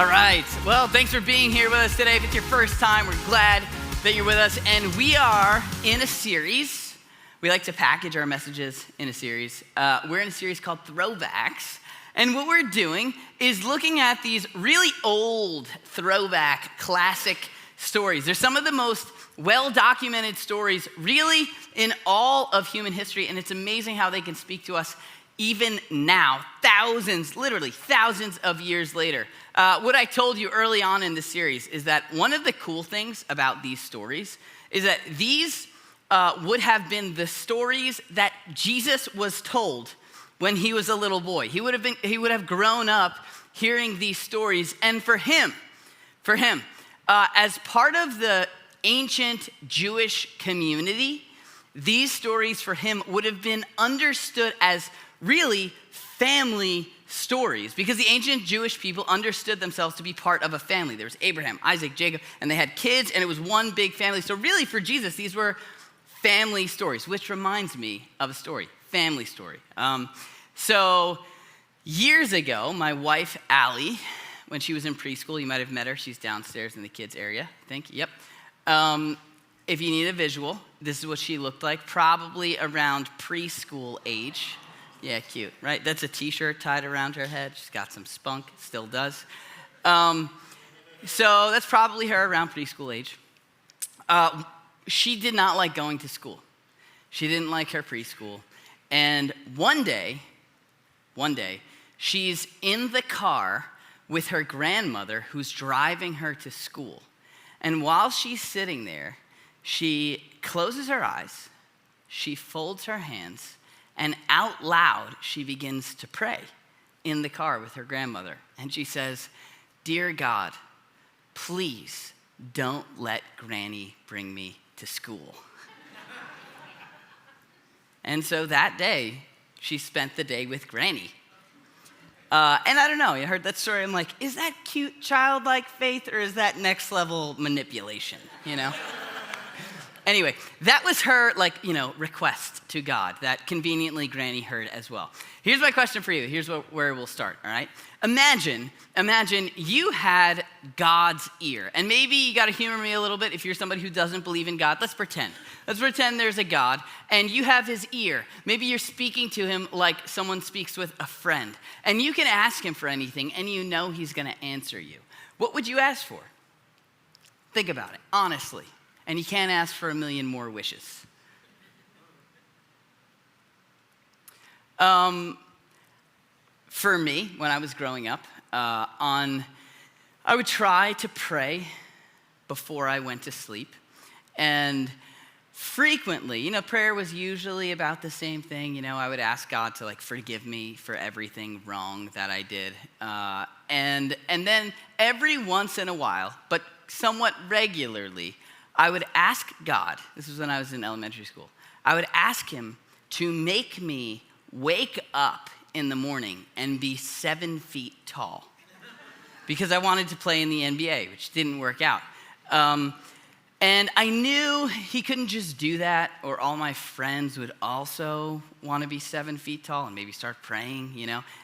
All right. Well, thanks for being here with us today. If it's your first time, we're glad that you're with us. And we are in a series. We like to package our messages in a series. We're in a series called Throwbacks. And what we're doing is looking at these really old throwback classic stories. They're some of the most well-documented stories really in all of human history. And it's amazing how they can speak to us even now, literally thousands of years later. What I told you early on in the series is that one of the cool things about these stories is that these would have been the stories that Jesus was told when he was a little boy. He would have grown up hearing these stories, and for him, as part of the ancient Jewish community, these stories for him would have been understood as really family stories, because the ancient Jewish people understood themselves to be part of a family. There was Abraham, Isaac, Jacob, and they had kids, and it was one big family. So really for Jesus, these were family stories, which reminds me of a story, family story. So years ago, my wife, Allie, when she was in preschool, you might have met her. She's downstairs in the kids area, I think. Yep. If you need a visual, this is what she looked like, probably around preschool age. Yeah, cute, right? That's a t-shirt tied around her head. She's got some spunk, still does. So that's probably her around preschool age. She did not like going to school. She didn't like her preschool. And one day, she's in the car with her grandmother who's driving her to school. And while she's sitting there, she closes her eyes, she folds her hands, and out loud, she begins to pray in the car with her grandmother. And she says, "Dear God, please don't let Granny bring me to school." And so that day, she spent the day with Granny. And I don't know, I heard that story, I'm like, is that cute childlike faith or is that next level manipulation, you know? Anyway, that was her, request to God that conveniently Granny heard as well. Here's my question for you. Here's where we'll start, all right? Imagine you had God's ear. And maybe you got to humor me a little bit if you're somebody who doesn't believe in God. Let's pretend there's a God and you have his ear. Maybe you're speaking to him like someone speaks with a friend. And you can ask him for anything and you know he's going to answer you. What would you ask for? Think about it, honestly. And you can't ask for a million more wishes. For me, when I was growing up, I would try to pray before I went to sleep. And frequently, prayer was usually about the same thing. I would ask God to forgive me for everything wrong that I did. And then every once in a while, but somewhat regularly, I would ask God, this was when I was in elementary school, I would ask him to make me wake up in the morning and be 7 feet tall because I wanted to play in the NBA, which didn't work out. And I knew he couldn't just do that, or all my friends would also want to be 7 feet tall and maybe start praying,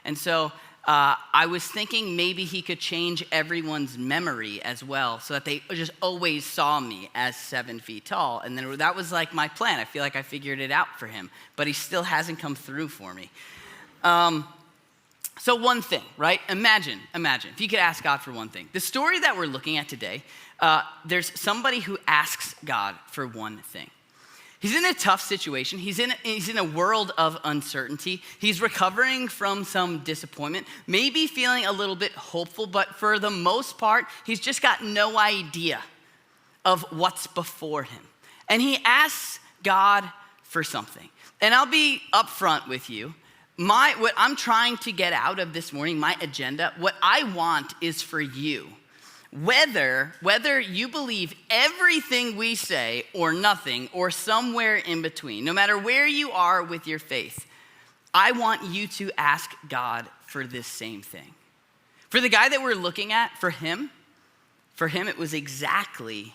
And so I was thinking maybe he could change everyone's memory as well so that they just always saw me as 7 feet tall. And then that was my plan. I feel like I figured it out for him, but he still hasn't come through for me. So one thing, right? Imagine if you could ask God for one thing. The story that we're looking at today, there's somebody who asks God for one thing. He's in a tough situation. He's in a world of uncertainty. He's recovering from some disappointment, maybe feeling a little bit hopeful, but for the most part, he's just got no idea of what's before him. And he asks God for something. And I'll be upfront with you. What I'm trying to get out of this morning, my agenda, what I want is for you, whether you believe everything we say or nothing or somewhere in between, no matter where you are with your faith, I want you to ask God for this same thing. For the guy that we're looking at, for him it was exactly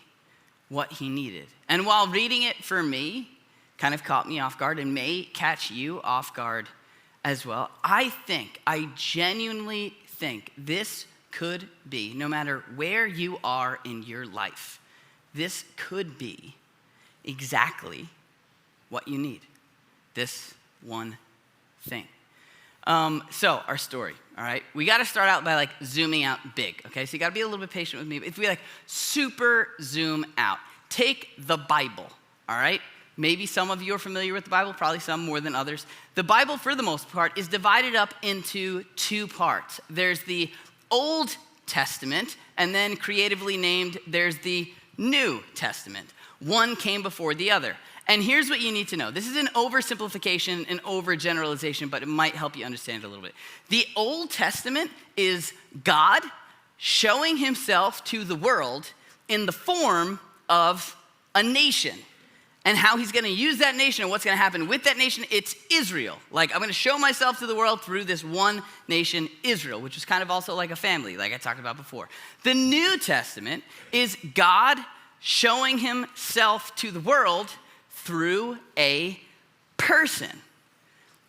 what he needed. And while reading it for me kind of caught me off guard and may catch you off guard as well, I genuinely think this could be, no matter where you are in your life, this could be exactly what you need. This one thing. So our story, all right? We got to start out by zooming out big, okay? So you got to be a little bit patient with me. If we super zoom out, take the Bible, all right? Maybe some of you are familiar with the Bible, probably some more than others. The Bible, for the most part, is divided up into two parts. There's the Old Testament, and then creatively named, there's the New Testament. One came before the other. And here's what you need to know. This is an oversimplification, an overgeneralization, but it might help you understand it a little bit. The Old Testament is God showing himself to the world in the form of a nation. And how he's going to use that nation and what's going to happen with that nation, it's Israel. I'm going to show myself to the world through this one nation, Israel, which is kind of also like a family, like I talked about before. The New Testament is God showing himself to the world through a person.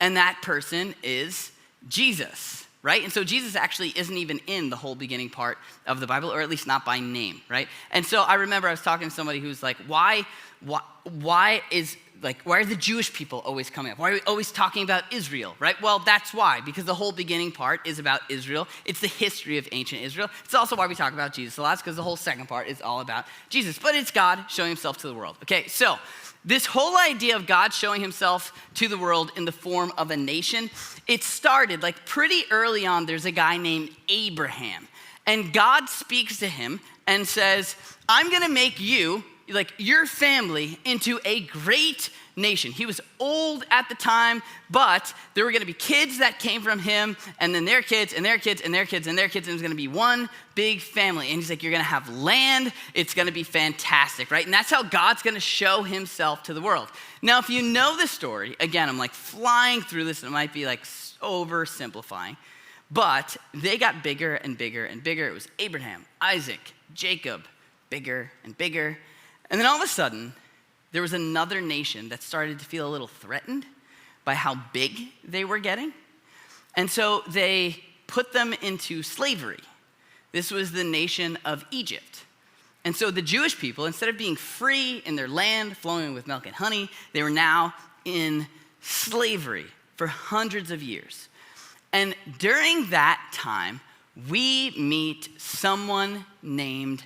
And that person is Jesus, right? And so Jesus actually isn't even in the whole beginning part of the Bible, or at least not by name, right? And so I remember I was talking to somebody who's like, why are the Jewish people always coming up? Why are we always talking about Israel, right? Well, that's why, because the whole beginning part is about Israel. It's the history of ancient Israel. It's also why we talk about Jesus a lot, because the whole second part is all about Jesus. But it's God showing himself to the world. Okay, so this whole idea of God showing himself to the world in the form of a nation, it started pretty early on. There's a guy named Abraham, and God speaks to him and says, I'm gonna make you, your family, into a great nation. He was old at the time, but there were gonna be kids that came from him, and then their kids, and their kids, and their kids, and their kids, and it was gonna be one big family. And he's like, you're gonna have land, it's gonna be fantastic, right? And that's how God's gonna show himself to the world. Now, if you know the story, again, I'm flying through this, and it might be oversimplifying, but they got bigger and bigger and bigger. It was Abraham, Isaac, Jacob, bigger and bigger. And then all of a sudden, there was another nation that started to feel a little threatened by how big they were getting. And so they put them into slavery. This was the nation of Egypt. And so the Jewish people, instead of being free in their land, flowing with milk and honey, they were now in slavery for hundreds of years. And during that time, we meet someone named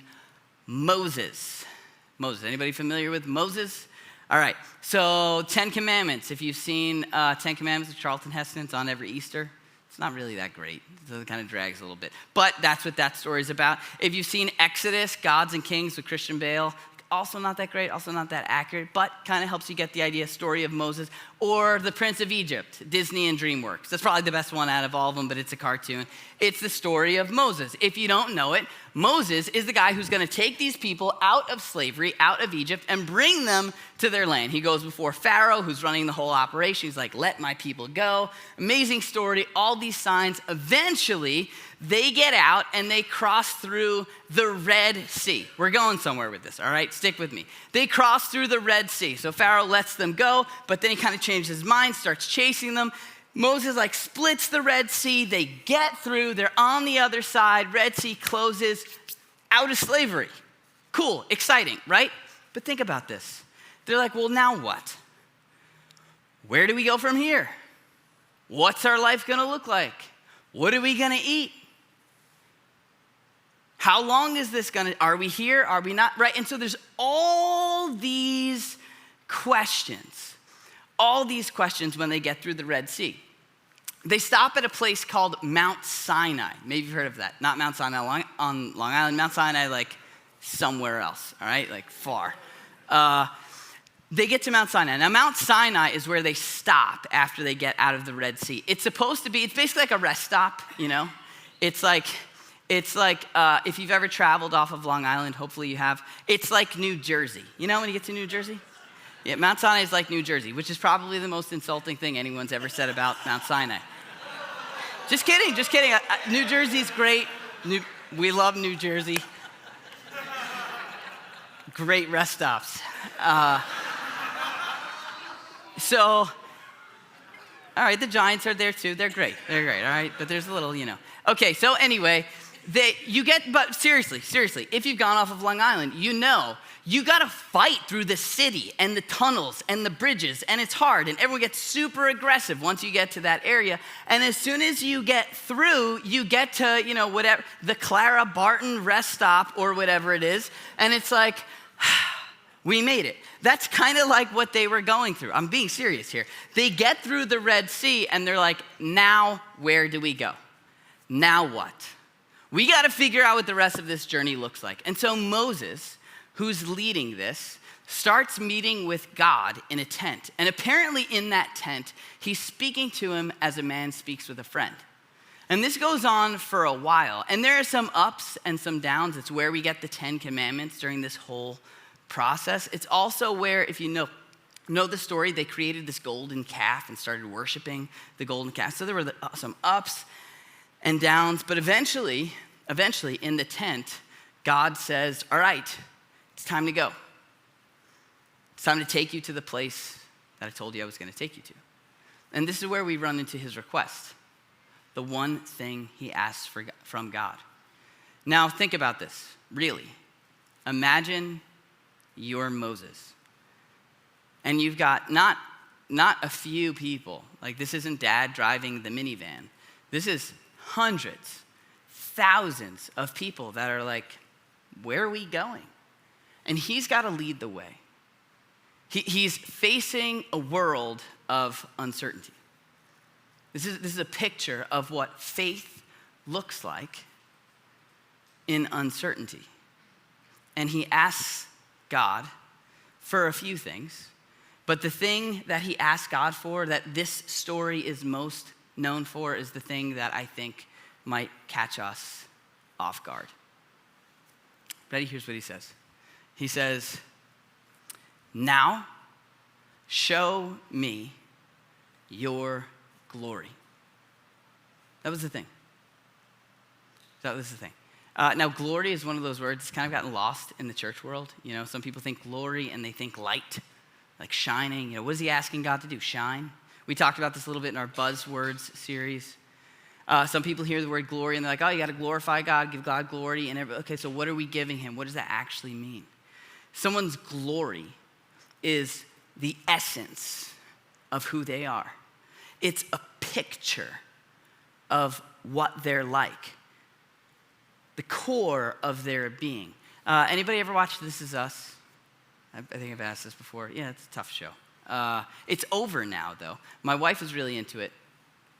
Moses. Moses, anybody familiar with Moses? All right, so 10 Commandments. If you've seen 10 Commandments with Charlton Heston, it's on every Easter. It's not really that great, so it kind of drags a little bit. But that's what that story is about. If you've seen Exodus, Gods and Kings with Christian Bale, also not that great, also not that accurate, but kind of helps you get the idea, story of Moses. Or The Prince of Egypt, Disney and DreamWorks. That's probably the best one out of all of them, but it's a cartoon. It's the story of Moses. If you don't know it, Moses is the guy who's gonna take these people out of slavery, out of Egypt, and bring them to their land. He goes before Pharaoh, who's running the whole operation. He's like, let my people go. Amazing story, all these signs. Eventually, they get out and they cross through the Red Sea. We're going somewhere with this, all right? Stick with me. They cross through the Red Sea. So Pharaoh lets them go, but then he kind of changes his mind, starts chasing them. Moses splits the Red Sea. They get through, they're on the other side. Red Sea closes, out of slavery. Cool, exciting, right? But think about this. They're like, well, now what? Where do we go from here? What's our life gonna look like? What are we gonna eat? How long is this gonna, are we here? Are we not, right? And so there's all these questions when they get through the Red Sea. They stop at a place called Mount Sinai. Maybe you've heard of that. Not Mount Sinai on Long Island, Mount Sinai somewhere else, all right, far. They get to Mount Sinai. Now, Mount Sinai is where they stop after they get out of the Red Sea. It's supposed to be, it's basically like a rest stop, you know? It's like if you've ever traveled off of Long Island, hopefully you have, it's like New Jersey. You know when you get to New Jersey? Yeah, Mount Sinai is like New Jersey, which is probably the most insulting thing anyone's ever said about Mount Sinai. Just kidding. New Jersey's great. We love New Jersey. Great rest stops. All right, the Giants are there too. They're great, all right? But there's a little, Okay, so anyway, but seriously, if you've gone off of Long Island, you gotta fight through the city and the tunnels and the bridges, and it's hard, and everyone gets super aggressive once you get to that area. And as soon as you get through, you get to, whatever, the Clara Barton rest stop or whatever it is, and it's like, we made it. That's kind of like what they were going through. I'm being serious here. They get through the Red Sea, and they're like, now where do we go? Now what? We gotta figure out what the rest of this journey looks like. And so Moses, who's leading this, starts meeting with God in a tent. And apparently in that tent, he's speaking to him as a man speaks with a friend. And this goes on for a while. And there are some ups and some downs. It's where we get the 10 Commandments during this whole process. It's also where, if you know the story, they created this golden calf and started worshiping the golden calf. So there were some ups and downs, but eventually in the tent, God says, all right, it's time to go. It's time to take you to the place that I told you I was going to take you to. And this is where we run into his request, the one thing he asks from God. Now think about this, really. Imagine you're Moses, and you've got not a few people. Like, this isn't dad driving the minivan. This is hundreds, thousands of people that are like, where are we going? And he's got to lead the way. He's facing a world of uncertainty. This is a picture of what faith looks like in uncertainty. And he asks God for a few things, but the thing that he asks God for, that this story is most known for, is the thing that I think might catch us off guard. Ready? Here's what he says. He says, now show me your glory. That was the thing. That was the thing. Now, glory is one of those words that's kind of gotten lost in the church world. Some people think glory and they think light, like shining. What is he asking God to do? Shine? We talked about this a little bit in our Buzzwords series. Some people hear the word glory and they're like, oh, you got to glorify God, give God glory. Okay, so what are we giving him? What does that actually mean? Someone's glory is the essence of who they are. It's a picture of what they're like, the core of their being. Anybody ever watched This Is Us? I think I've asked this before. Yeah, it's a tough show. It's over now, though. My wife was really into it.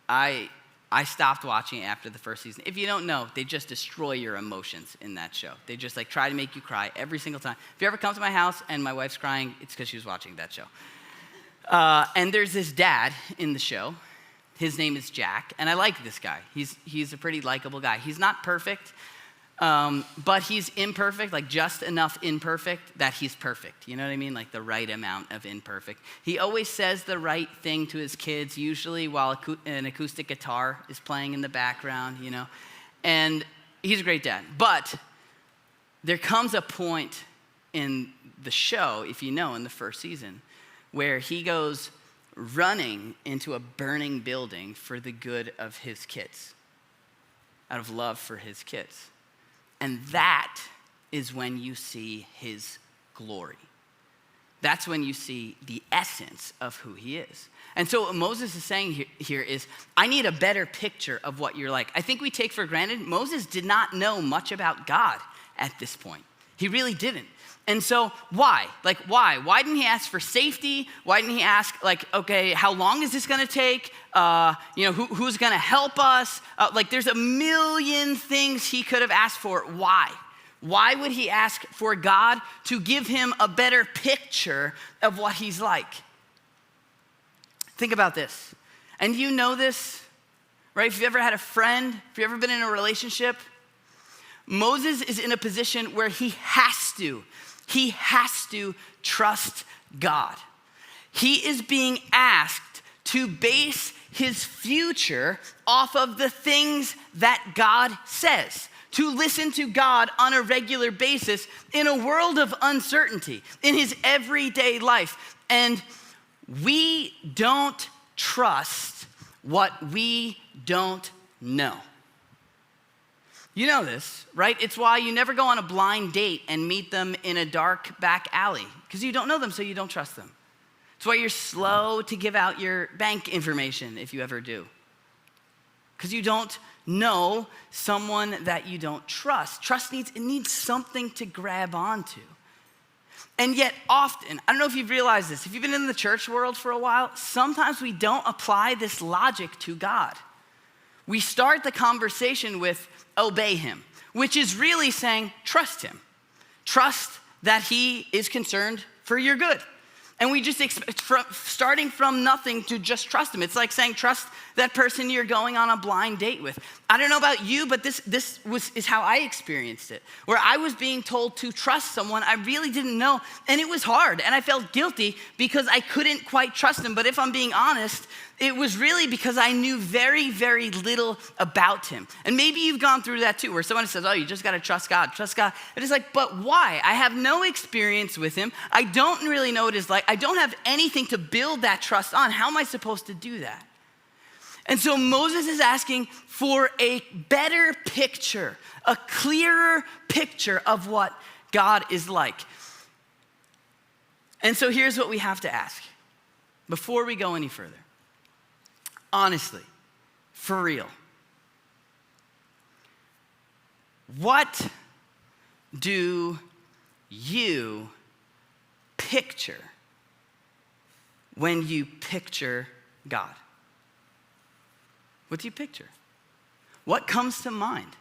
I stopped watching it after the first season. If you don't know, they just destroy your emotions in that show. They just try to make you cry every single time. If you ever come to my house and my wife's crying, it's because she was watching that show. And there's this dad in the show. His name is Jack, and I like this guy. He's a pretty likable guy. He's not perfect, but he's imperfect, just enough imperfect that he's perfect. You know what I mean? The right amount of imperfect. He always says the right thing to his kids, usually while an acoustic guitar is playing in the background, And he's a great dad. But there comes a point in the show, if you know, in the first season, where he goes running into a burning building for the good of his kids, out of love for his kids. And that is when you see his glory. That's when you see the essence of who he is. And so what Moses is saying here is, I need a better picture of what you're like. I think we take for granted, Moses did not know much about God at this point. He really didn't. And so why? Why? Why didn't he ask for safety? Why didn't he ask, okay, how long is this gonna take? Who's gonna help us? There's a million things he could have asked for. Why? Why would he ask for God to give him a better picture of what he's like? Think about this. And you know this, right? If you've ever had a friend, if you've ever been in a relationship, Moses is in a position where he has to trust God. He is being asked to base his future off of the things that God says, to listen to God on a regular basis in a world of uncertainty, in his everyday life. And we don't trust what we don't know. You know this, right? It's why you never go on a blind date and meet them in a dark back alley, because you don't know them, so you don't trust them. It's why you're slow to give out your bank information if you ever do, because you don't know someone that you don't trust. Trust needs something to grab onto. And yet often, I don't know if you've realized this, if you've been in the church world for a while, sometimes we don't apply this logic to God. We start the conversation with obey him, which is really saying trust him. Trust that he is concerned for your good. And we just starting from nothing to just trust him. It's like saying trust that person you're going on a blind date with. I don't know about you, but this is how I experienced it, where I was being told to trust someone I really didn't know, and it was hard, and I felt guilty because I couldn't quite trust him. But if I'm being honest, it was really because I knew very, very little about him. And maybe you've gone through that too, where someone says, oh, you just gotta trust God, trust God. And it's like, but why? I have no experience with him. I don't really know what it's like. I don't have anything to build that trust on. How am I supposed to do that? And so Moses is asking for a better picture, a clearer picture of what God is like. And so here's what we have to ask before we go any further. Honestly, for real, what do you picture when you picture God? What do you picture? What comes to mind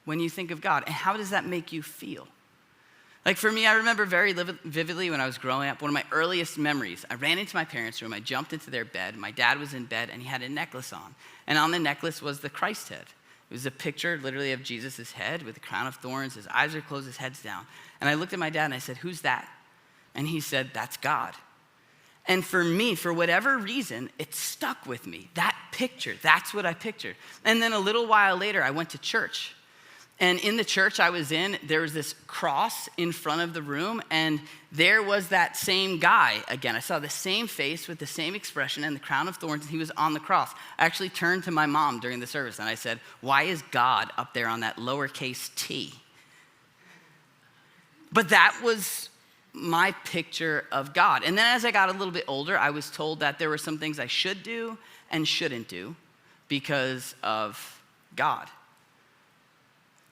when you think of God? And how does that make you feel? Like for me, I remember very vividly when I was growing up, one of my earliest memories, I ran into my parents' room, I jumped into their bed, my dad was in bed and he had a necklace on. And on the necklace was the Christ head. It was a picture literally of Jesus' head with a crown of thorns, his eyes are closed, his head's down. And I looked at my dad and I said, who's that? And he said, that's God. And for me, for whatever reason, it stuck with me. That picture, that's what I pictured. And then a little while later, I went to church. And in the church I was in, there was this cross in front of the room, and there was that same guy again. I saw the same face with the same expression and the crown of thorns, and he was on the cross. I actually turned to my mom during the service, and I said, why is God up there on that lowercase t? But that was my picture of God. And then as I got a little bit older, I was told that there were some things I should do and shouldn't do because of God.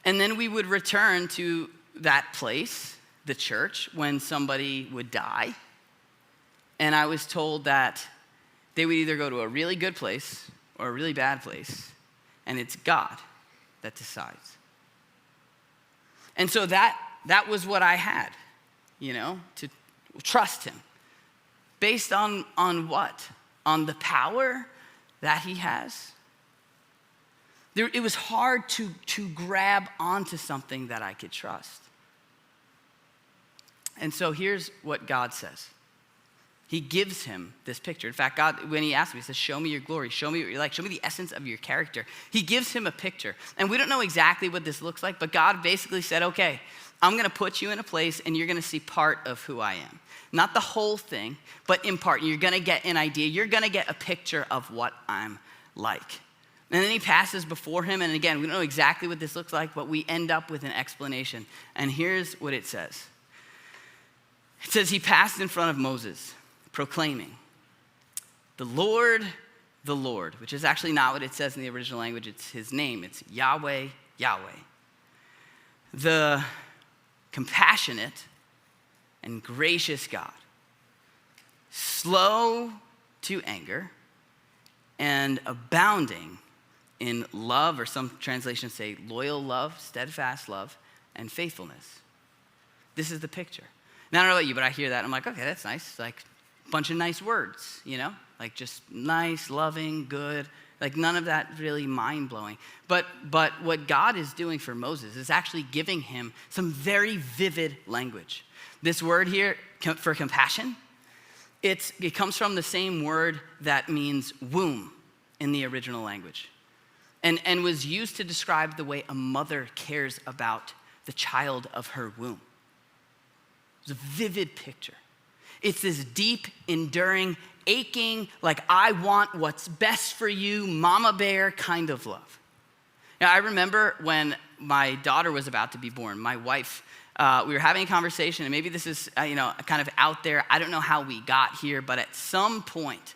And then we would return to that place, the church, when somebody would die. And I was told that they would either go to a really good place or a really bad place, and it's God that decides. And so that was what I had, to trust him. Based on what? On the power that he has? It was hard to grab onto something that I could trust. And so here's what God says. He gives him this picture. In fact, God, when he asked me, he says, show me your glory. Show me what you're like. Show me the essence of your character. He gives him a picture. And we don't know exactly what this looks like, but God basically said, okay, I'm going to put you in a place and you're going to see part of who I am. Not the whole thing, but in part. You're going to get an idea. You're going to get a picture of what I'm like. And then he passes before him, and again, we don't know exactly what this looks like, but we end up with an explanation. And here's what it says. It says, he passed in front of Moses, proclaiming, the Lord, which is actually not what it says in the original language. It's his name. It's Yahweh, Yahweh. The compassionate and gracious God, slow to anger and abounding in love, or some translations say loyal love, steadfast love, and faithfulness. This is the picture. Now, I don't know about you, but I hear that, and I'm like, okay, that's nice. It's like a bunch of nice words, like just nice, loving, good, like none of that really mind-blowing. But what God is doing for Moses is actually giving him some very vivid language. This word here for compassion, it comes from the same word that means womb in the original language. And was used to describe the way a mother cares about the child of her womb. It's a vivid picture. It's this deep, enduring, aching, like I want what's best for you, mama bear kind of love. Now, I remember when my daughter was about to be born, my wife, we were having a conversation, and maybe this is, kind of out there. I don't know how we got here, but at some point,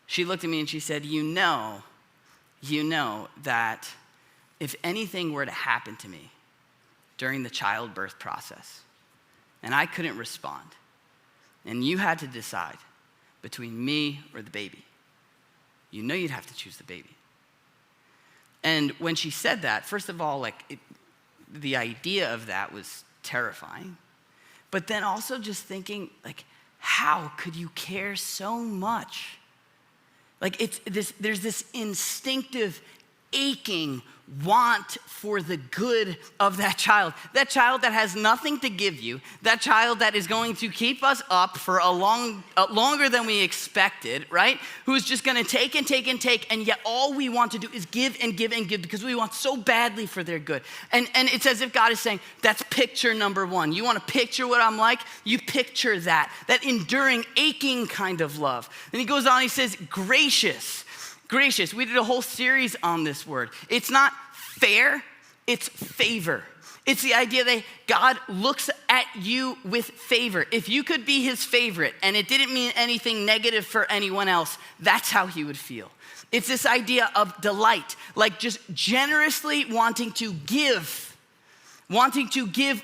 she looked at me and she said, you know that if anything were to happen to me during the childbirth process, and I couldn't respond, and you had to decide between me or the baby, you know you'd have to choose the baby. And when she said that, first of all, the idea of that was terrifying. But then also just thinking, how could you care so much? There's this instinctive, aching want for the good of that child that has nothing to give you, that child that is going to keep us up for longer than we expected, right? Who's just going to take and take and take, and yet all we want to do is give and give and give because we want so badly for their good. And it's as if God is saying, that's picture number one. You want to picture what I'm like? You picture that enduring, aching kind of love. Then he goes on, he says, gracious. Gracious. We did a whole series on this word. It's not fair, it's favor. It's the idea that God looks at you with favor. If you could be his favorite and it didn't mean anything negative for anyone else, that's how he would feel. It's this idea of delight, just generously wanting to give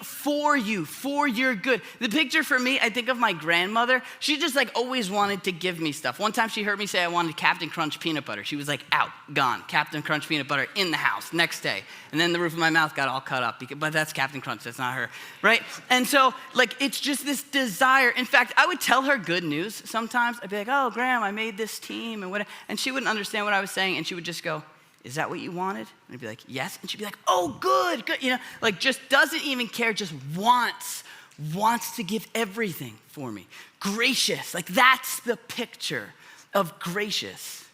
for you, for your good. The picture for me, I think of my grandmother. She just always wanted to give me stuff. One time she heard me say I wanted Captain Crunch peanut butter. She was out, gone. Captain Crunch peanut butter in the house next day. And then the roof of my mouth got all cut up, but that's Captain Crunch, that's not her, right? And so it's just this desire. In fact, I would tell her good news sometimes. I'd be like, oh, Graham, I made this team and whatever. And she wouldn't understand what I was saying, and she would just go, is that what you wanted? And I'd be like, yes. And she'd be like, oh, good. Just doesn't even care, just wants to give everything for me. Gracious, that's the picture of gracious.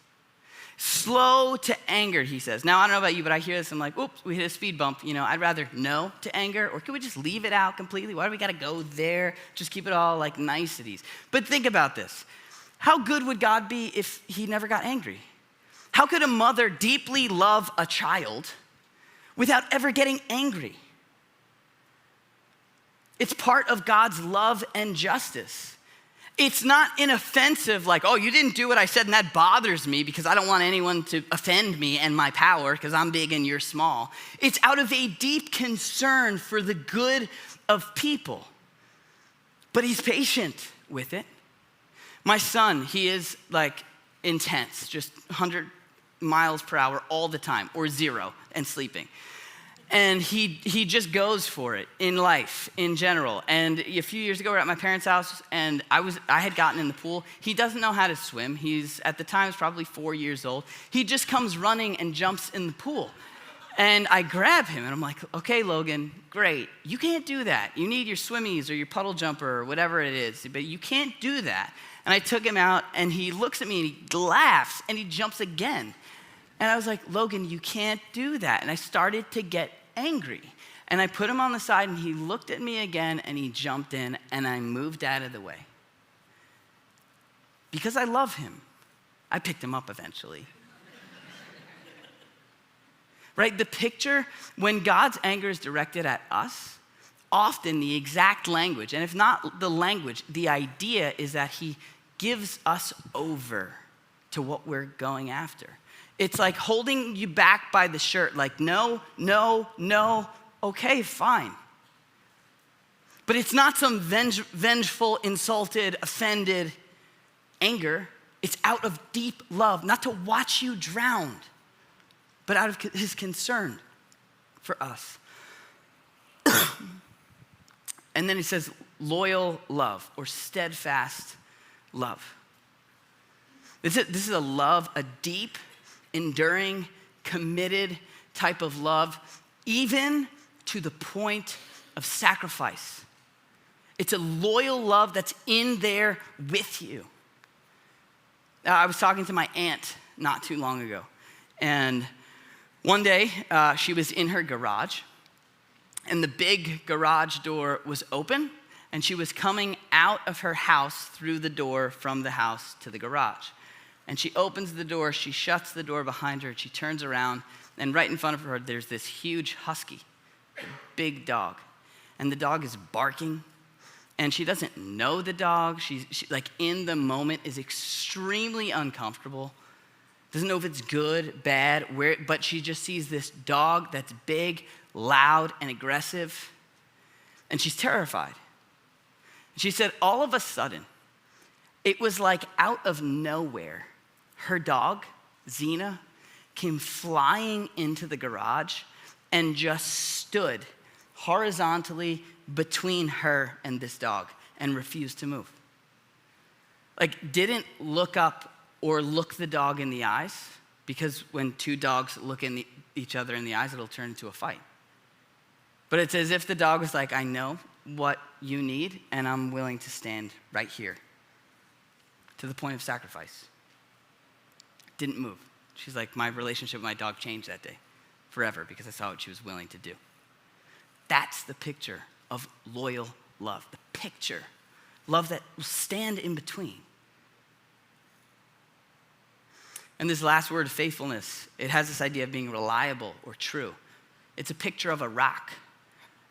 Slow to anger, he says. Now, I don't know about you, but I hear this, I'm like, oops, we hit a speed bump. I'd rather no to anger, or can we just leave it out completely? Why do we got to go there? Just keep it all niceties. But think about this. How good would God be if he never got angry? How could a mother deeply love a child without ever getting angry? It's part of God's love and justice. It's not inoffensive, oh, you didn't do what I said and that bothers me because I don't want anyone to offend me and my power because I'm big and you're small. It's out of a deep concern for the good of people. But he's patient with it. My son, he is intense, just 100 miles per hour all the time, or 0 and sleeping. And he just goes for it in life in general. And a few years ago, we were at my parents' house, and I had gotten in the pool. He doesn't know how to swim. He's, at the time, probably 4 years old. He just comes running and jumps in the pool. And I grab him, and I'm like, okay, Logan, great. You can't do that. You need your swimmies or your puddle jumper or whatever it is, but you can't do that. And I took him out, and he looks at me, and he laughs, and he jumps again. And I was like, Logan, you can't do that. And I started to get angry. And I put him on the side, and he looked at me again, and he jumped in, and I moved out of the way. Because I love him. I picked him up eventually. Right? The picture, when God's anger is directed at us, often the exact language, and if not the language, the idea is that he gives us over to what we're going after. It's like holding you back by the shirt, no, no, no, okay, fine. But it's not some vengeful, insulted, offended anger. It's out of deep love, not to watch you drown, but out of his concern for us. And then he says, loyal love or steadfast love. This is a love, a deep, enduring, committed type of love, even to the point of sacrifice. It's a loyal love that's in there with you. I was talking to my aunt not too long ago, and one day she was in her garage, and the big garage door was open, and she was coming out of her house through the door from the house to the garage. And she opens the door, she shuts the door behind her, and she turns around, And right in front of her, there's this huge husky, a big dog. And the dog is barking. And she doesn't know the dog. She like in the moment is extremely uncomfortable. Doesn't know if it's good, bad, but she just sees this dog that's big, loud, and aggressive. And she's terrified. She said, all of a sudden, it was like out of nowhere, her dog, Xena, came flying into the garage and just stood horizontally between her and this dog and refused to move. Like, didn't look up or look the dog in the eyes, because when two dogs look each other in the eyes, it'll turn into a fight. But it's as if the dog was like, I know what you need, and I'm willing to stand right here, to the point of sacrifice. Didn't move. She's like, my relationship with my dog changed that day forever because I saw what she was willing to do. That's the picture of loyal love. The picture. Love that will stand in between. And this last word, faithfulness, it has this idea of being reliable or true. It's a picture of a rock.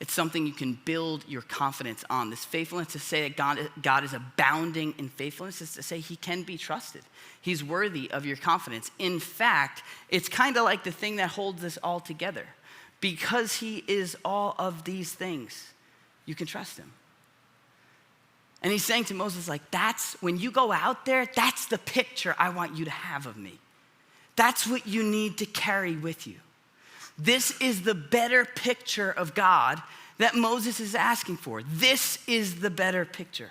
It's something you can build your confidence on. This faithfulness, to say that God is abounding in faithfulness, is to say he can be trusted. He's worthy of your confidence. In fact, it's kind of like the thing that holds this all together. Because he is all of these things, you can trust him. And he's saying to Moses, like, that's, when you go out there, that's the picture I want you to have of me. That's what you need to carry with you. This is the better picture of God that Moses is asking for. This is the better picture.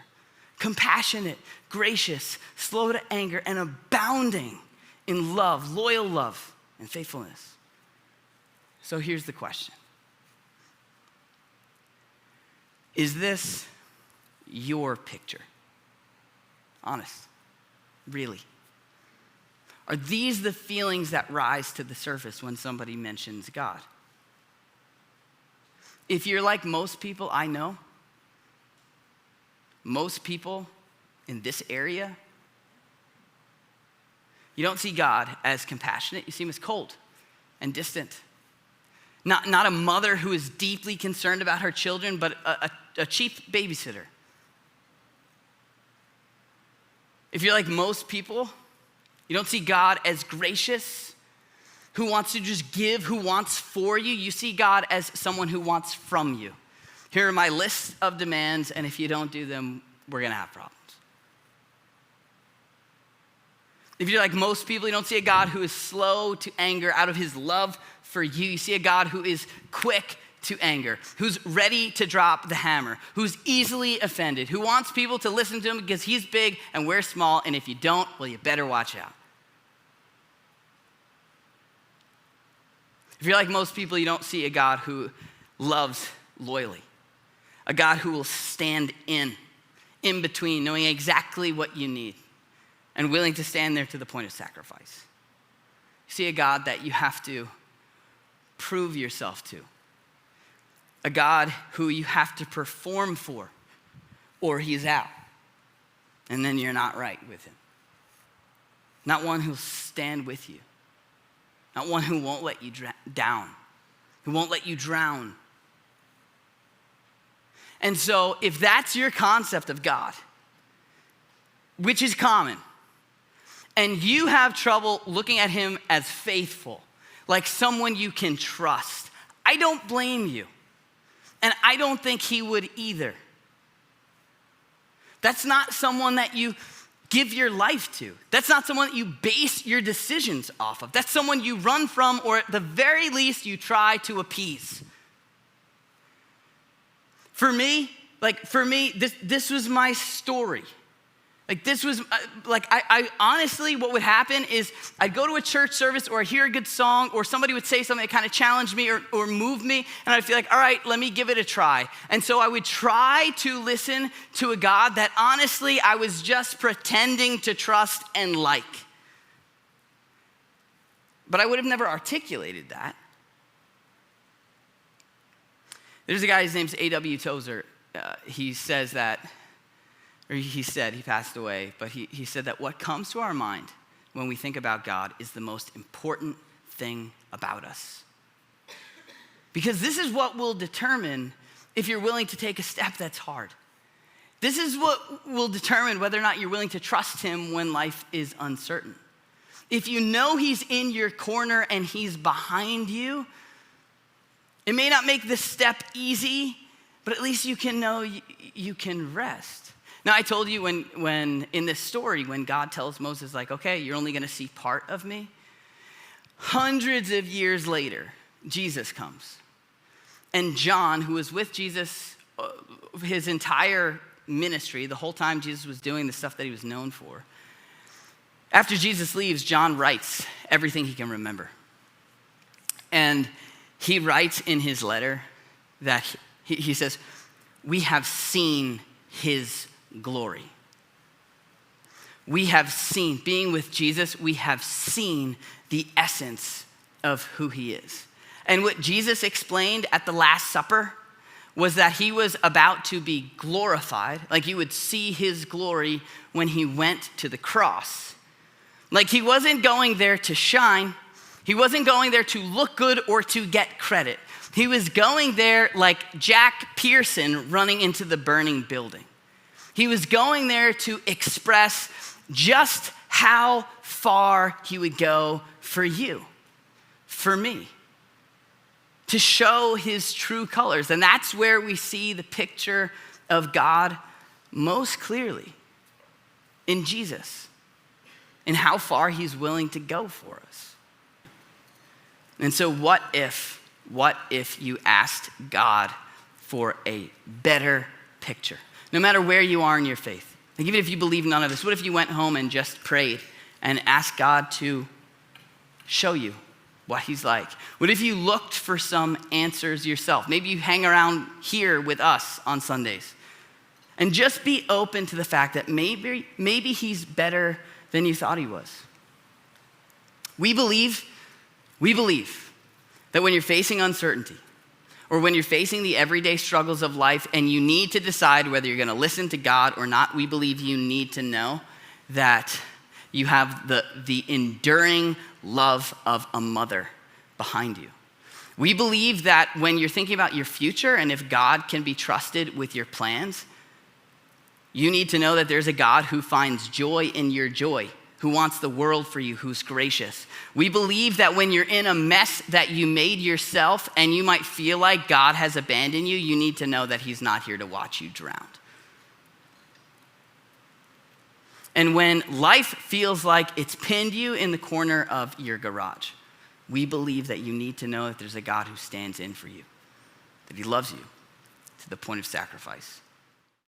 Compassionate, gracious, slow to anger, and abounding in love, loyal love, and faithfulness. So here's the question. Is this your picture? Honest, really. Are these the feelings that rise to the surface when somebody mentions God? If you're like most people I know, most people in this area, you don't see God as compassionate, you see him as cold and distant. Not a mother who is deeply concerned about her children, but a cheap babysitter. If you're like most people, you don't see God as gracious, who wants to just give, who wants for you. You see God as someone who wants from you. Here are my list of demands, and if you don't do them, we're gonna have problems. If you're like most people, you don't see a God who is slow to anger out of his love for you. You see a God who is quick to anger, who's ready to drop the hammer, who's easily offended, who wants people to listen to him because he's big and we're small, and if you don't, well, you better watch out. If you're like most people, you don't see a God who loves loyally, a God who will stand in between, knowing exactly what you need and willing to stand there to the point of sacrifice. You see a God that you have to prove yourself to, a God who you have to perform for, or he's out, and then you're not right with him. Not one who'll stand with you, not one who won't let you down, who won't let you drown. And so if that's your concept of God, which is common, and you have trouble looking at him as faithful, like someone you can trust, I don't blame you. And I don't think he would either. That's not someone that you give your life to. That's not someone that you base your decisions off of. That's someone you run from, or at the very least you try to appease. For me, this was my story. I honestly, what would happen is I'd go to a church service or hear a good song or somebody would say something that kind of challenged me or moved me, and I'd feel like, all right, let me give it a try. And so I would try to listen to a God that honestly I was just pretending to trust and like. But I would have never articulated that. There's a guy, his name's A.W. Tozer. He says that, or he said, he passed away, but he said that what comes to our mind when we think about God is the most important thing about us. Because this is what will determine if you're willing to take a step that's hard. This is what will determine whether or not you're willing to trust him when life is uncertain. If you know he's in your corner and he's behind you, it may not make this step easy, but at least you can know you can rest. Now, I told you when in this story, when God tells Moses, like, okay, you're only gonna see part of me. Hundreds of years later, Jesus comes. And John, who was with Jesus his entire ministry, the whole time Jesus was doing the stuff that he was known for, after Jesus leaves, John writes everything he can remember. And he writes in his letter that he says, we have seen his glory. We have seen, being with Jesus, we have seen the essence of who he is. And what Jesus explained at the Last Supper was that he was about to be glorified, like you would see his glory when he went to the cross. Like he wasn't going there to shine. He wasn't going there to look good or to get credit. He was going there like Jack Pearson running into the burning building. He was going there to express just how far he would go for you, for me, to show his true colors. And that's where we see the picture of God most clearly, in Jesus, and how far he's willing to go for us. And so what if you asked God for a better picture? No matter where you are in your faith, like even if you believe none of this, what if you went home and just prayed and asked God to show you what he's like? What if you looked for some answers yourself? Maybe you hang around here with us on Sundays and just be open to the fact that maybe he's better than you thought he was. We believe that when you're facing uncertainty or when you're facing the everyday struggles of life and you need to decide whether you're gonna listen to God or not, we believe you need to know that you have the enduring love of a mother behind you. We believe that when you're thinking about your future and if God can be trusted with your plans, you need to know that there's a God who finds joy in your joy, who wants the world for you, who's gracious. We believe that when you're in a mess that you made yourself and you might feel like God has abandoned you, you need to know that he's not here to watch you drown. And when life feels like it's pinned you in the corner of your garage, we believe that you need to know that there's a God who stands in for you, that he loves you to the point of sacrifice.